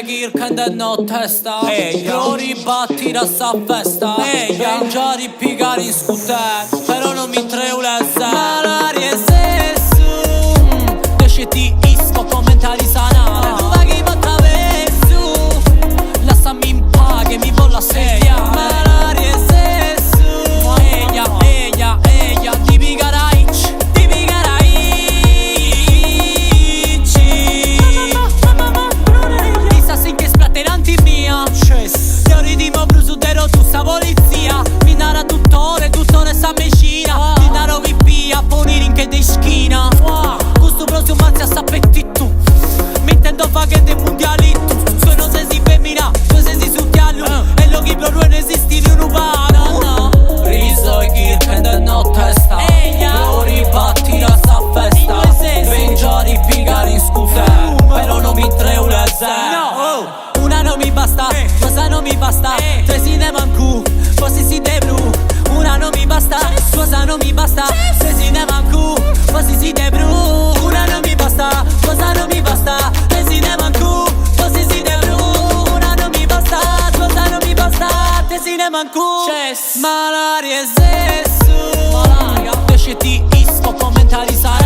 che il no testa. Lo ribatti da sta festa. Già di piccare in scooter, però non mi treulezza. Ma l'aria è sesso, deciti isco commentari sanare. Tu vai che botta verso, lasciami in pace, mi vola sedia. Ma l'aria è sesso, eia, di picaraic, di picaraic. Chissà se che splatteranti mia teori di mo brusudero tu sta polizia. Mi nara tuttore sta mecina. Mi naro via, poniri in che de schina. Questo prosio mazzi a sappettitu, mettendo faghe de mondialittu. Sono se si femmina, tu se si succhiallu. E lo che però non esisti di un umano. Riso e kirken no testa. Lo ribatti da sta festa. Vengia di piccare in scooter, però non mi treulezza. Una non mi basta, cosa non mi basta. Tre si ne mancu, così si debru. Una non mi basta, cosa non mi basta. Tre si ne mancu, così si debru. Una non mi basta, cosa non mi basta. Tre si ne mancu, così si debru. Una non mi basta, cosa non mi basta. Tre si ne mancu. Ma l'aria è sesso, deciti isco commentari sai.